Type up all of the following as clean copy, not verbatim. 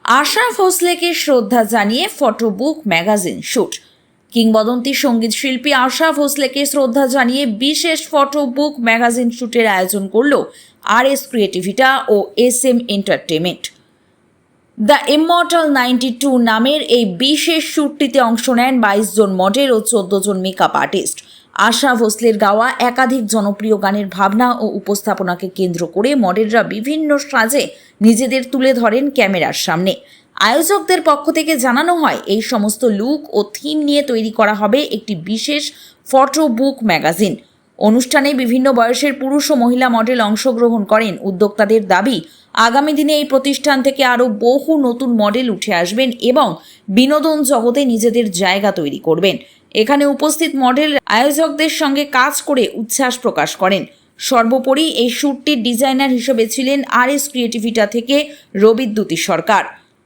আশা ভোসলেকে শ্রদ্ধা জানিয়ে ফটোবুক magazine shoot. কিংবদন্তি সঙ্গীত শিল্পী আশা ভোসলেকে শ্রদ্ধা জানিয়ে বিশেষ ফটোবুক ম্যাগাজিন শ্যুটের আয়োজন করল RS ক্রিয়েটিভিটা ও SM এন্টারটেইনমেন্ট। দ্য ইমমর্টাল 92 নামের এই বিশেষ শ্যুটটিতে অংশ নেন 22 জন মডেল ও 14 জন মেকআপ আর্টিস্ট। আশা ভোসলের গাওয়া একাধিক জনপ্রিয় গানের ভাবনা ও উপস্থাপনাকে কেন্দ্র করে মডেলরা বিভিন্ন সাজে নিজেদের তুলে ধরেন ক্যামেরার সামনে। আয়োজকদের পক্ষ থেকে জানানো হয়, এই সমস্ত লুক ও থিম নিয়ে তৈরি করা হবে একটি বিশেষ ফটো বুক ম্যাগাজিন। অনুষ্ঠানে বিভিন্ন বয়সের পুরুষ ও মহিলা মডেল অংশগ্রহণ করেন। উদ্যোক্তাদের দাবি, আগামী দিনে এই প্রতিষ্ঠান থেকে আরও বহু নতুন মডেল উঠে আসবেন এবং বিনোদন জগতে নিজেদের জায়গা তৈরি করবেন। এখানে উপস্থিত মডেল আয়োজকদের সঙ্গে কাজ করে উচ্ছ্বাস প্রকাশ করেন। সর্বোপরি এই শ্যুটটির ডিজাইনার হিসেবে ছিলেন RS ক্রিয়েটিভিটা থেকে রবিদ্যুতি সরকার।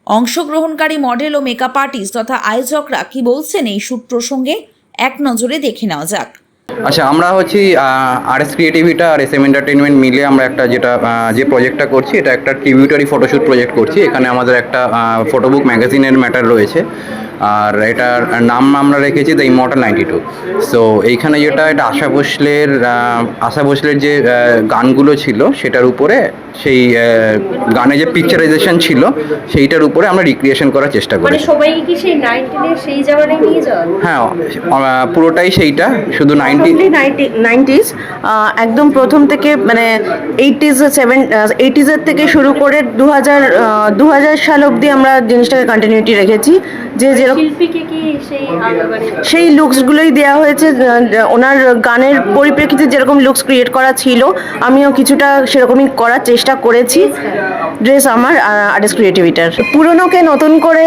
অংশগ্রহণকারী মডেল ও মেকআপ আর্টিস্ট তথা আয়োজকরা কি বলছেন এই শ্যুট প্রসঙ্গে এক নজরে দেখে নেওয়া যাক। আচ্ছা, আমরা হচ্ছি RS ক্রিয়েটিভিটা আর SM এন্টারটেইনমেন্ট মিলে আমরা একটা যে প্রজেক্টটা করছি, এটা একটা ট্রিবিউটারি ফটোশ্যুট প্রজেক্ট করছি। এখানে আমাদের একটা ফটোবুক ম্যাগাজিনের ম্যাটার রয়েছে, আর এটার নাম আমরা রেখেছি দ্য ইমমর্টাল 92। সো এইখানে এটা আশা ভোসলের যে গানগুলো ছিল সেটার উপরে, সেই গানে যে পিকচারাইজেশন ছিল সেইটার উপরে আমরা রিক্রিয়েশন করার চেষ্টা করি। মানে সবাই কি সেই 19 এর সেই জায়গায় নিয়ে যাওয়া? হ্যাঁ, পুরোটাই সেইটা, শুধু 90s একদম প্রথম থেকে, মানে 80s এর থেকে শুরু করে 2000 সাল অবধি আমরা জিনিসটাকে কন্টিনিউটি রেখেছি। যে শিল্পীকে কি সেই লুকসগুলোই দেওয়া হয়েছে। ওনার গানের পরিপ্রেক্ষিতে যেরকম লুকস ক্রিয়েট করা ছিল, আমিও কিছুটা সেরকমই করার চেষ্টা করেছি। ড্রেস আমার RS ক্রিয়েটিভিটার। পুরনোকে নতুন করে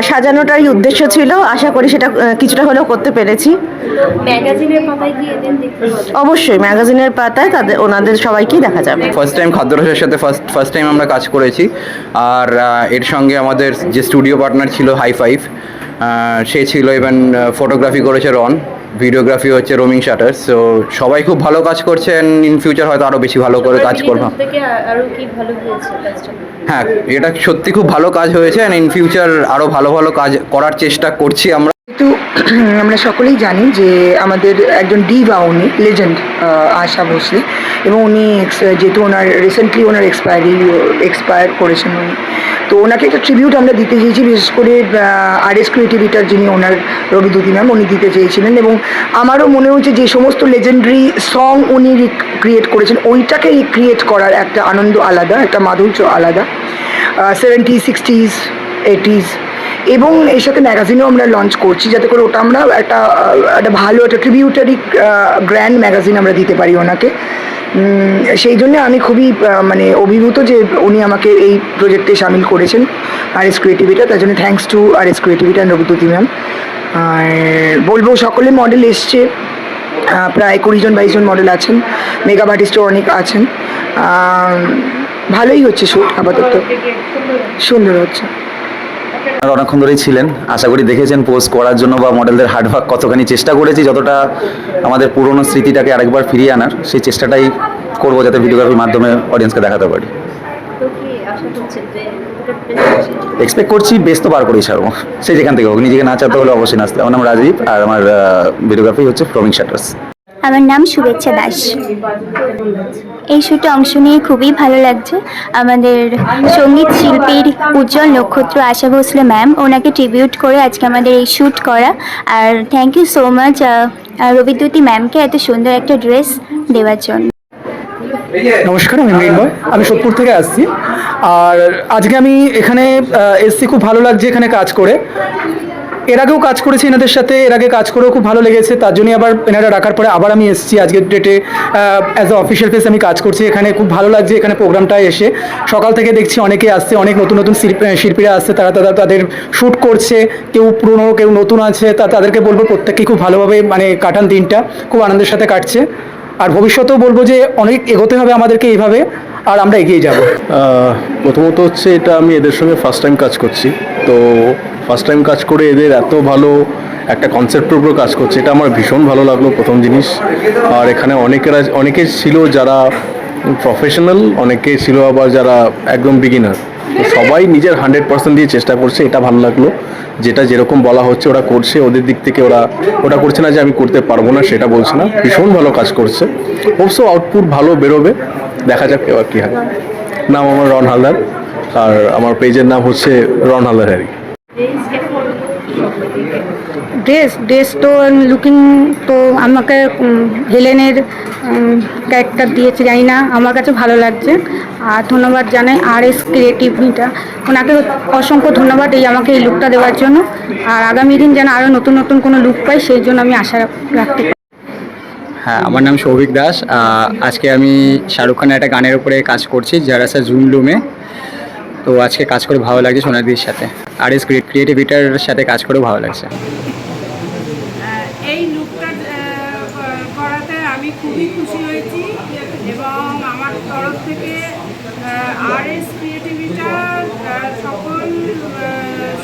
সাজানোটাই উদ্দেশ্য ছিল। আশা করি সেটা কিছুটা হলেও করতে পেরেছি। ম্যাগাজিনের পাতায় গিয়ে দেখতে হবে। অবশ্যই ম্যাগাজিনের পাতায় ওনাদের সবাইকেই দেখা যাবে। ফার্স্ট টাইম খাদ্যরসের সাথে ফার্স্ট টাইম আমরা কাজ করেছি। আর এর সঙ্গে আমাদের যে স্টুডিও পার্টনার ছিল হাই5, সে ছিল। ইভেন ফটোগ্রাফি করেছে রন, ভিডিওগ্রাফি হচ্ছে রোমিং শাটার্স। সো সবাই খুব ভালো কাজ করছেন। ইন ফিউচার হয়তো আরও বেশি ভালো করে কাজ করবো। হ্যাঁ, এটা সত্যি খুব ভালো কাজ হয়েছে। ইন ফিউচার আরও ভালো ভালো কাজ করার চেষ্টা করছি আমরা। কিন্তু আমরা সকলেই জানি যে আমাদের একজন ডিভা, উনি লেজেন্ড আশা ভোসলে, এবং উনি যেহেতু রিসেন্টলি ওনার এক্সপায়ার করেছেন উনি, তো ওনাকে একটা ট্রিবিউট আমরা দিতে চেয়েছি। বিশেষ করে RS ক্রিয়েটিভিটার যিনি ওনার রবিদ্যুতি ম্যাম, উনি দিতে চেয়েছিলেন। এবং আমারও মনে হচ্ছে যে সমস্ত লেজেন্ডারি সং উনি ক্রিয়েট করেছেন, ওইটাকে রিক্রিয়েট করার একটা আনন্দ আলাদা, একটা মাধুর্য আলাদা। 70s, 60s, 80s, এবং এর সাথে ম্যাগাজিনও আমরা লঞ্চ করছি, যাতে করে ওটা আমরা একটা ভালো একটা ট্রিবিউটারি গ্র্যান্ড ম্যাগাজিন আমরা দিতে পারি ওনাকে। সেই জন্য আমি খুবই অভিভূত যে উনি আমাকে এই প্রজেক্টে সামিল করেছেন RS ক্রিয়েটিভিটা। তার জন্য থ্যাঙ্কস টু RS ক্রিয়েটিভিটা অ্যান্ড রবিদ্যুতি ম্যাম। আর বলবো, সকলে মডেল এসছে, প্রায় 20 জন 22 জন মডেল আছেন, মেকআপ আর্টিস্টও অনেক আছেন। ভালোই হচ্ছে শ্যুট, আপাতত সুন্দর হচ্ছে। অনেকক্ষণ ধরেই ছিলেন, আশা করি দেখেছেন পোস্ট করার জন্য বা মডেলদের হার্ডওয়ার্ক কতখানি চেষ্টা করেছি। যতটা আমাদের পুরনো স্মৃতিটাকে আরেকবার ফিরিয়ে আনার, সেই চেষ্টাটাই করবো যাতে ভিডিওগ্রাফির মাধ্যমে অডিয়েন্সকে দেখাতে পারি। এক্সপেক্ট করছি বেশ তো বার করেই ছাড়বো, সে যেখান থেকে হোক। নিজেকে নাচাতে হলে অবশ্যই নাচতে। আমার নাম রাজীব, আর আমার ভিডিওগ্রাফি হচ্ছে রোমিং শাটার্স। আমার নাম শুভেচ্ছা দাস। এই শ্যুটে অংশ নিয়ে খুবই ভালো লাগছে। আমাদের সঙ্গীত শিল্পীর উজ্জ্বল নক্ষত্র আশা ভোসলে ম্যাম, ওনাকে ট্রিবিউট করে আজকে আমাদের এই শ্যুট করা। আর থ্যাংক ইউ সো মাচ রবিদ্যুতি ম্যামকে এত সুন্দর একটা ড্রেস দেওয়ার জন্য। নমস্কার, আমি মৃন্ময়, আমি সোদপুর থেকে আসছি। আর আজকে আমি এখানে এসছি, খুব ভালো লাগছে এখানে কাজ করে। এর আগেও কাজ করেছি এনাদের সাথে, এর আগে কাজ করেও খুব ভালো লেগেছে। তার জন্যই আবার এনারা ডাকার পরে আবার আমি এসেছি। আজকের ডেটে অ্যাজ এ অফিসিয়াল ফেস আমি কাজ করছি এখানে। খুব ভালো লাগছে এখানে প্রোগ্রামটায় এসে। সকাল থেকে দেখছি অনেকে আসছে, অনেক নতুন নতুন শিল্পীরা আসছে, তাদের শ্যুট করছে। কেউ পুরনো, কেউ নতুন আছে। তাদেরকে বলবো প্রত্যেককেই খুব ভালোভাবে কাটান দিনটা, খুব আনন্দের সাথে কাটছে। আর ভবিষ্যতেও বলবো যে অনেক এগোতে হবে আমাদেরকে এইভাবে, আর আমরা এগিয়ে যাব। প্রথমত হচ্ছে, এটা আমি এদের সঙ্গে ফার্স্ট টাইম কাজ করছি। তো ফার্স্ট টাইম কাজ করে এদের এত ভালো একটা কনসেপ্টের উপর কাজ করছে, এটা আমার ভীষণ ভালো লাগলো প্রথম জিনিস। আর এখানে অনেকে ছিল যারা প্রফেশনাল, অনেকে ছিল আবার যারা একদম বিগিনার। তো সবাই নিজের 100% দিয়ে চেষ্টা করছে, এটা ভালো লাগলো। যেটা যেরকম বলা হচ্ছে ওরা করছে, ওদের দিক থেকে ওটা করছে না যে আমি করতে পারবো না সেটা বলছে না, ভীষণ ভালো কাজ করছে। অবশ্য আউটপুট ভালো বেরোবে, দেখা যাক এবার কী হয়। নাম আমার রন হালদার, আর আমার পেজের নাম হচ্ছে রন হালদার হ্যারি। ড্রেস তো লুকিং তো আমাকে হেলেনের ক্যারেক্টার দিয়েছে, জানি না, আমার কাছে ভালো লাগছে। আর ধন্যবাদ জানাই RS ক্রিয়েটিভিটা, ওনাকে অসংখ্য ধন্যবাদ আমাকে এই লুকটা দেওয়ার জন্য। আর আগামী দিন যেন আরও নতুন নতুন কোনো লুক পাই সেই জন্য আমি আশা রাখতে পারি। হ্যাঁ, আমার নাম সৌভিক দাস। আজকে আমি শাহরুখ খানের একটা গানের উপরে কাজ করছি, যারা স্যার জুম লুমে। তো আজকে কাজ করে ভালো লাগছে সোনাদির সাথে, RS ক্রিয়েটিভিটার সাথে কাজ করে ভালো লাগছে। এই লুকটা করাতে আমি খুবই খুশি হয়েছি এবং আমার তরফ থেকে RS ক্রিয়েটিভিটা সকল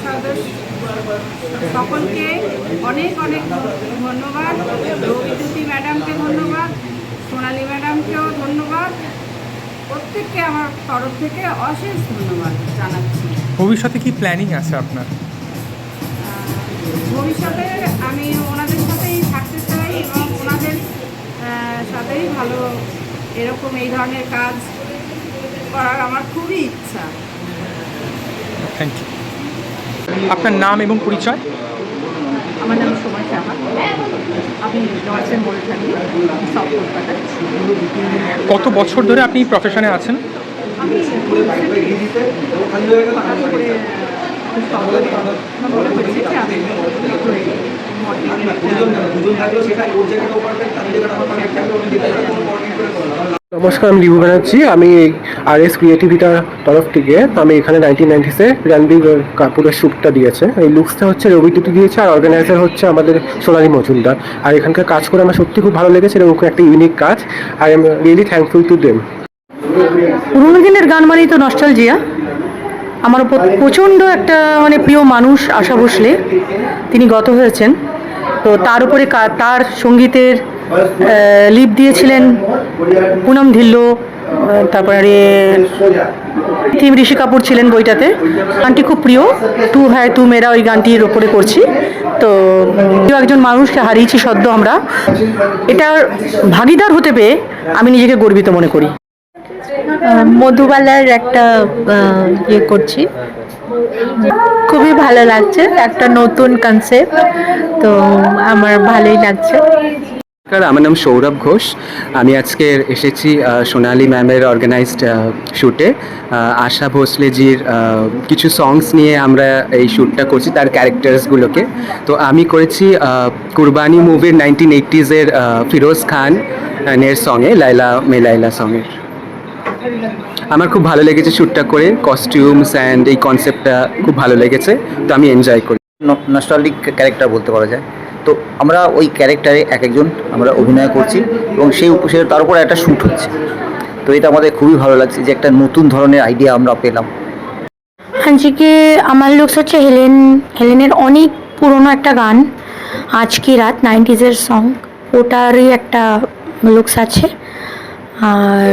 সদস্য সকলকে অনেক অনেক ধন্যবাদ। রবিদ্যুতি ম্যাডামকে ধন্যবাদ, সোনালী ম্যাডামকেও ধন্যবাদ, প্রত্যেককে আমার তরফ থেকে অশেষ ধন্যবাদ জানাচ্ছি। ভবিষ্যতে কি প্ল্যানিং আছে আপনার? ভবিষ্যতে আমি ওনাদের সাথেই থাকতে চাই এবং ওনাদের সাথেই ভালো এরকম এই ধরনের কাজ করার আমার খুবই ইচ্ছা। Thank you. আপনার নাম এবং পরিচয়? আমার নাম সময় সাহা, আমি নর্থ মোড়ে থাকি, সাউথ কলকাতায়। কত বছর ধরে আপনি প্রফেশনে আছেন? আমি নমস্কার, আমি রিভু ব্যানার্জি। আমি RS ক্রিয়েটিভিটার তরফ থেকে আমি এখানে 1990s-এ রণবীর কাপুরের শ্যুটটা দিয়েছে। এই লুকসটা হচ্ছে রবিদ্যুতি দিয়েছে, আর অর্গানাইজার হচ্ছে আমাদের সোনালী মজুমদার। আর এখানকার কাজ করে আমার সত্যি খুব ভালো লেগেছে, এবং একটা ইউনিক কাজ। I am really thankful to them. পুরোনো দিনের গান মানেই তো নস্টালজিয়া। আমার প্রচণ্ড একটা প্রিয় মানুষ আশা ভোসলে, তিনি গত হয়েছেন। তো তার উপরে তার সঙ্গীতের লিপ দিয়েছিলেন পুনম ধিল্লো, তারপরে থিম ঋষি কাপুর ছিলেন বইটাতে। গানটি খুব প্রিয়, তু হ্যায় তু মেরা, ওই গানটির ওপরে করছি। তো প্রিয় একজন মানুষকে হারিয়েছি সদ্য আমরা, এটার ভাগিদার হতে পেরে আমি নিজেকে গর্বিত মনে করি। মধুবালার একটা ইয়ে করছি, খুবই ভালো লাগছে, একটা নতুন কনসেপ্ট, তো আমার ভালোই লাগছে। আমার নাম সৌরভ ঘোষ। আমি আজকে এসেছি সোনালী ম্যামের অর্গানাইজড শ্যুটে। আশা ভোসলেজির কিছু সংস নিয়ে আমরা এই শ্যুটটা করছি, তার ক্যারেক্টার্সগুলোকে। তো আমি করেছি কুরবানি মুভির 1980s-এর ফিরোজ খান এর সঙ্গে, লাইলা মে লাইলা সঙ্গে। আমার খুব ভালো লেগেছে শ্যুটটা করে, কস্টিউমস অ্যান্ড এই কনসেপ্টটা খুব ভালো লেগেছে, তো আমি এনজয় করি। নস্টালজিক ক্যারেক্টার বলতে পারা যায়। তো আমরা ওই ক্যারেক্টারে এক একজন আমরা অভিনয় করছি, এবং তার উপরে একটা শ্যুট হচ্ছে। তো এটা আমাদের খুবই ভালো লাগছে যে একটা নতুন ধরনের আইডিয়া আমরা পেলাম। আজকে আমার লুকস হচ্ছে হেলেনের অনেক পুরনো একটা গান, আজকে রাত 90s-এর সং, ওটারই একটা লুকস আছে। আর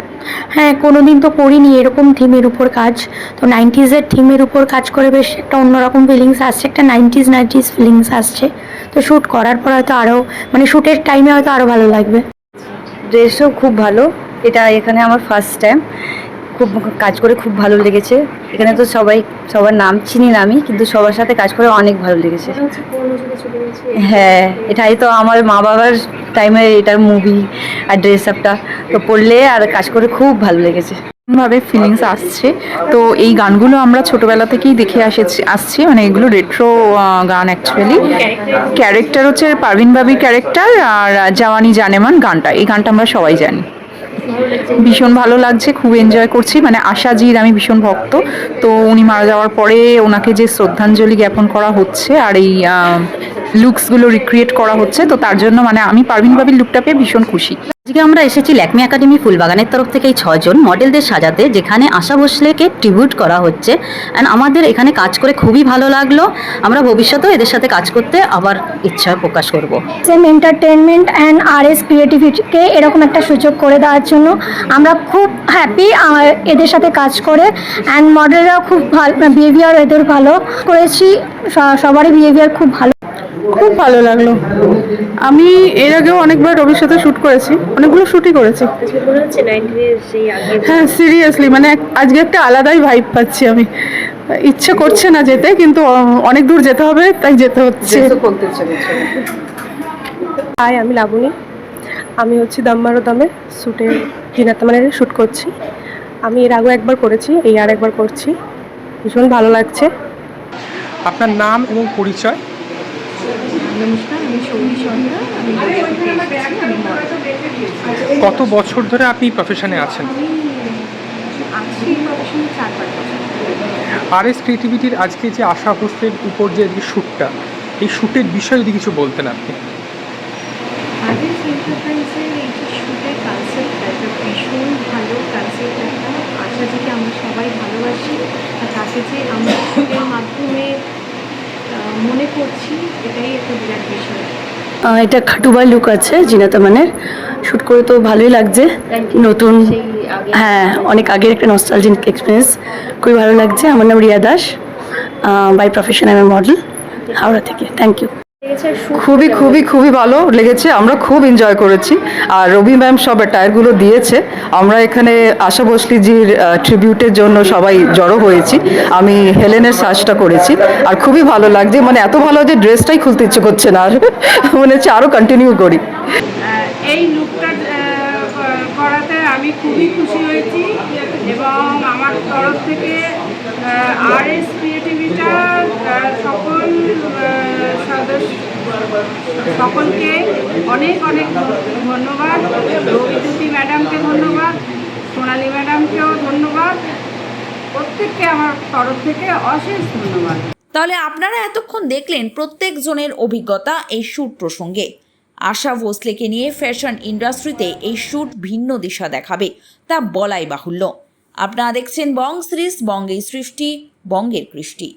হ্যাঁ, কোনো দিন তো করিনি এরকম থিমের উপর কাজ, তো 90s-এর থিমের উপর কাজ করে বেশ একটা অন্যরকম ফিলিংস আসছে, একটা 90s ফিলিংস আসছে। তো শ্যুট করার পর হয়তো আরও শ্যুটের টাইমে হয়তো আরও ভালো লাগবে। ড্রেসও খুব ভালো, এটা এখানে আমার ফার্স্ট টাইম, খুব কাজ করে খুব ভালো লেগেছে। এখানে তো সবার নাম চিনি না আমি, কিন্তু সবার সাথে কাজ করে অনেক ভালো লেগেছে। হ্যাঁ, এটাই তো আমার মা বাবার টাইমে এটার মুভি আর ড্রেস আপটা, তো পড়লে আর কাজ করে খুব ভালো লেগেছে। ভাবে ফিলিংস আসছে। তো এই গানগুলো আমরা ছোটবেলা থেকেই দেখে আসছি, এগুলো রেট্রো গান। অ্যাকচুয়ালি ক্যারেক্টার হচ্ছে পারভিন বাবির ক্যারেক্টার, আর জাওয়ানি জানেমান গানটা, এই গানটা আমরা সবাই জানি। ভীষণ ভালো লাগছে, খুব এনজয় করছি। আশাজির আমি ভীষণ ভক্ত, তো উনি মারা যাওয়ার পরে ওনাকে যে শ্রদ্ধাঞ্জলি জ্ঞাপন করা হচ্ছে আর এই লুকসগুলো রিক্রিয়েট করা হচ্ছে, তো তার জন্য আমি পারভিন বাবির লুকটা পেয়ে ভীষণ খুশি। আজকে আমরা এসেছি ল্যাকমি একাডেমি ফুলবাগানের তরফ থেকে এই 6 জন মডেলদের সাজাতে, যেখানে আশা ভোসলেকে ট্রিবিউট করা হচ্ছে। অ্যান্ড আমাদের এখানে কাজ করে খুবই ভালো লাগলো। আমরা ভবিষ্যতেও এদের সাথে কাজ করতে আবার ইচ্ছা প্রকাশ করব। সেম এন্টারটেনমেন্ট অ্যান্ড RS ক্রিয়েটিভিটিকে এরকম একটা সুযোগ করে দেওয়ার জন্য আমরা খুব হ্যাপি এদের সাথে কাজ করে। অ্যান্ড মডেলরাও খুব ভালো, বিহেভিয়ার এদের ভালো করেছি, সবারই বিহেভিয়ার খুব ভালো। খুব ভালো লাগলো। আমি এর আগেও অনেকবার রবির সাথে শ্যুট করেছি, অনেকগুলো শ্যুটই করেছি। মনে হচ্ছে 19 সেই আগে হ্যাঁ, সিরিয়াসলি মানে আজকে একটা আলাদাই ভাইব পাচ্ছি আমি। ইচ্ছে করছে না যেতে, কিন্তু অনেক দূর যেতে হবে, তাই যেতে হচ্ছে। হাই, আমি লাবণী। আমি হচ্ছে দমমারো দমে শ্যুটে জিনাতমানের শ্যুট করছি। আমি এর আগেও একবার করেছি, এই আর একবার করছি। ভীষণ ভালো লাগছে। আপনার নাম এবং পরিচয়? নমস্কার, আমি সৌমি সন্ধ্যা। আমি কত বছর ধরে আপনি প্রফেশনে আছেন? আছি প্রফেশনে 4-5 বছর। RS ক্রিয়েটিভিটির আজকে যে আশা ভোসলের উপর যে শ্যুটটা, এই শ্যুটের বিষয়ে যদি কিছু বলতেন আপনি। RS এন্টারপ্রাইজের এই যে শ্যুটের কনসেপ্টটা, এটা ভীষণ ভালো কনসেপ্ট একটা। আশাজিকে আমরা সবাই ভালোবাসি, আর তাকে যে আমরা শ্যুটের মাধ্যমে মনে করছি, এটাই একটা বিরাট বিষয়। এটা খাটুবার লুক আছে জিনাতমানের, শ্যুট করে তো ভালোই লাগছে। নতুন, হ্যাঁ, অনেক আগের একটা নস্টালজিক এক্সপিরিয়েন্স, খুবই ভালো লাগছে। আমার নাম রিয়া দাস, বাই প্রফেশন আমি মডেল, হাওড়া থেকে। Thank you. খুবই খুবই খুবই ভালো লেগেছে, আমরা খুব এনজয় করেছি। আর রবি ম্যাম সব টায়ারগুলো দিয়েছে। আমরা এখানে আশা ভোসলেজির ট্রিবিউটের জন্য সবাই জড়ো হয়েছি। আমি হেলেনের সাজটা করেছি, আর খুবই ভালো লাগছে। মানে এত ভালো যে ড্রেসটাই খুলতে ইচ্ছে করছে না, আর মনে হচ্ছে আরও কন্টিনিউ করি। এই লুকটা করাতে আমি খুবই খুশি হয়েছি, এবং আমার তরফ থেকে RS ক্রিয়েটিভিটা সকল সদস্য সকলকে অনেক অনেক ধন্যবাদ। রবিদ্যুতি ম্যাডামকে ধন্যবাদ, সোনালী ম্যাডামকেও ধন্যবাদ, প্রত্যেককে আমার তরফ থেকে অশেষ ধন্যবাদ। তাহলে আপনারা এতক্ষণ দেখলেন প্রত্যেক জনের অভিজ্ঞতা এই শ্যুট প্রসঙ্গে। আশা ভোসলেকে নিয়ে ফ্যাশন ইন্ডাস্ট্রিতে এই শ্যুট ভিন্ন দিশা দেখাবে, তা বলাই বাহুল্য। আপনারা দেখছেন বং সিরিজ, বঙ্গের সৃষ্টি, বঙ্গের কৃষ্টি।